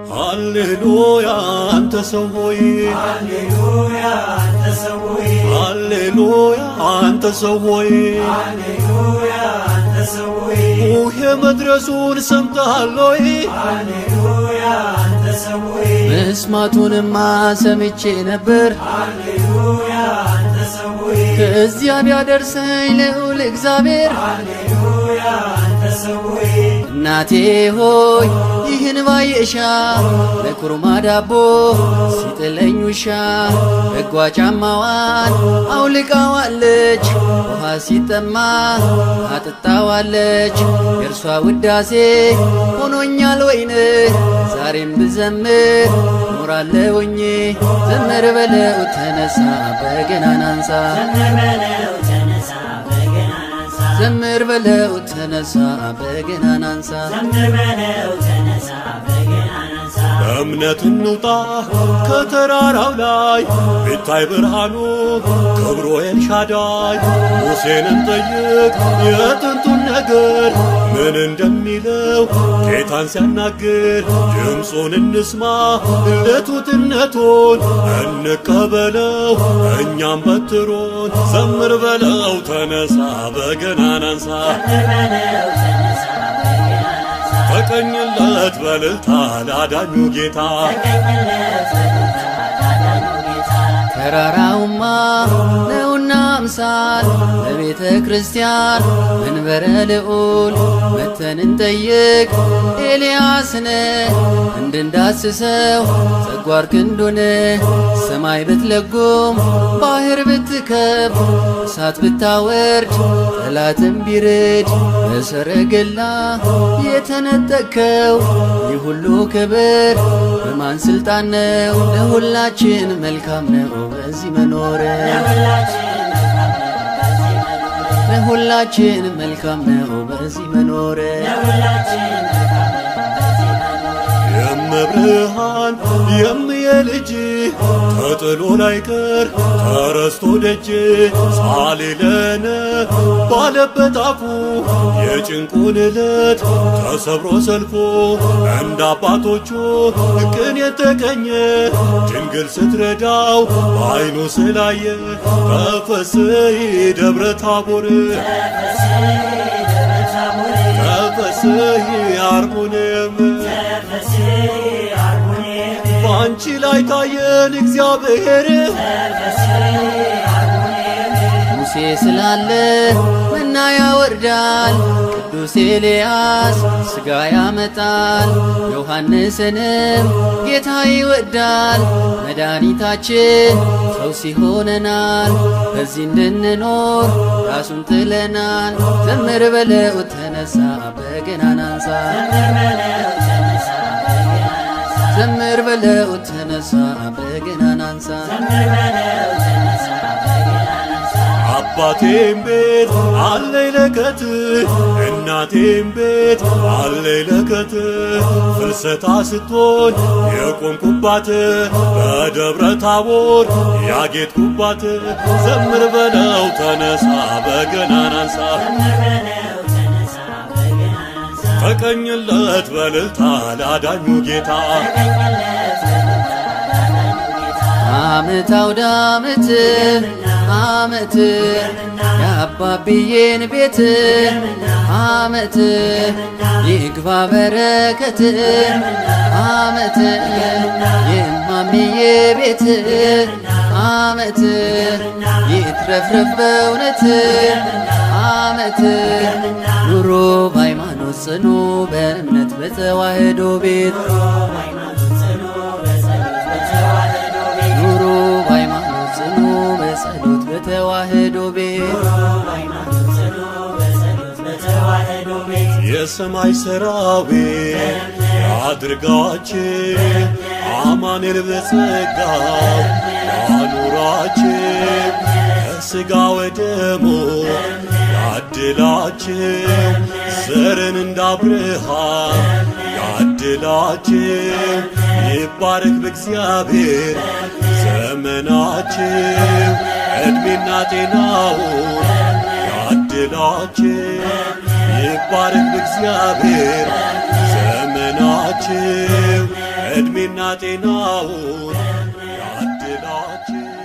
ሃሌሉያ አንተ ሰው ሆይ ሃሌሉያ አንተ ሰው ሆይ ሃሌሉያ አንተ ሰው ሆይ ሃሌሉያ አንተ ሰው ሆይ ቡሄ መድረሱን ሰምተሃል ሆይ ሃሌሉያ አንተ ሰው ሆይ መስማቱንማ ሰምቼ ነበር ሃሌሉያ አንተ ሰው ሆይ ከዚያ ቢያደርሰኝ ልዑል እግዚአብሔር ሃሌሉያ አንተ ሰው ሆይ እናቴ ሆይ ይህን ባየሻ ለኩርማ ዳቦ ሲጥለኝ ውሻ በጓ ጫማዋን አውልቃዋለች ውሃ ሲጠማ አጥጣዋለች የእርሷ ውዳሴ ሆኖኛል ወይን ዛሬም ብዘምር ኖራለሁኝ ዘምር በለው ተነሳ በገናን አንሳ ዘምር በለው ተነሳ በገናን አንሳ በእምነት እንውጣ ከተራራው ላይ ቢታይ ብርሃኑ ክብሩ ኤልሻዳይ ሙሴንን ጠይቅ የጥንቱን ነገር ምን እንደሚለው ጌታን ሲያናግር ድምፁን እንስማ ለቱትነቱን እንቀበለው እኛም በትሩን ዘምር በለው ተነሳ በገናን አንሳ ተቀኝለት በልልታ ላዳኙ ጌታ ተራራውማ ነውና አምሳል በቤተ ክርስቲያን መንበረ ልዑል መተን እንጠይቅ ኤልያስን እንድንዳስሰው ጸጓር ክንዱን ሰማይ ብትለጉም ባህር ብትከብ እሳት ብታወርድ ጠላትም ቢርድ በሰረገላ የተነጠቅከው ይህ ሁሉ ክብር በማን ስልጣን ነው? ለሁላችን መልካም ነው በዚህ መኖር ለሁላችን መልካም ነው በዚህ መኖር የመብርሃን የምየልጅ ተጥሎ ላይቀር ተረስቶ ደጅ ሳሌለነ ባለበት አፉ የጭንቁን ዕለት ተሰብሮ ሰልፎ እንደ አባቶቹ ቅን የተገኘ ድንግል ስትረዳው በዓይኑ ስላየ ተፈስሒ ደብረ ታቦር ተፈስሒ አርሞንየም ባንቺ ላይ ታየን እግዚአብሔር ሙሴ ስላለ መና ያወርዳል ቅዱስ ኤልያስ ሥጋ ያመጣል ዮሐንስንም ጌታ ይወዳል መድኃኒታችን ፈውስ ይሆነናል በዚህ እንድንኖር ራሱን ጥለናል ዘምር በለው ተነሳ በገናን አንሳ ዘምር በለው ተነሳ በገናን አንሳ አባቴም ቤት አለኝ ለከት እናቴም ቤት አለኝ ለከት ፍልሰታ ስትሆን የቆምኩባት በደብረ ታቦር ያጌጥኩባት ዘምር በለው ተነሳ በገናን አንሳ ተቀኝለት በልልታ ላዳኙ ጌታ ዓመት አውደ ዓመት ዓመት የአባብዬን ቤት ዓመት ይግባ በረከት ዓመት የማምዬ ቤት ዓመት ይትረፍረፍ በእውነት ዓመት ኑሮ በሃይማኖት ጽኑ በእምነት በተዋህዶ ቤት ኑሮ በሃይማኖት ጽኑ በጸሎት በተዋህዶ ቤት የሰማይ ሰራዊት ያድርጋችን አማኑኤል በጸጋው ያኑራችን ከሥጋ ወደሙ ያድላችን ዘርን እንደ አብርሃም ያድላችን ይባረክ በእግዚአብሔር ዘመናችን ዕድሜና ጤናውን ያድላችን ይባረክ በእግዚአብሔር ዘመናችን ዕድሜና ጤናውን ያድላችን።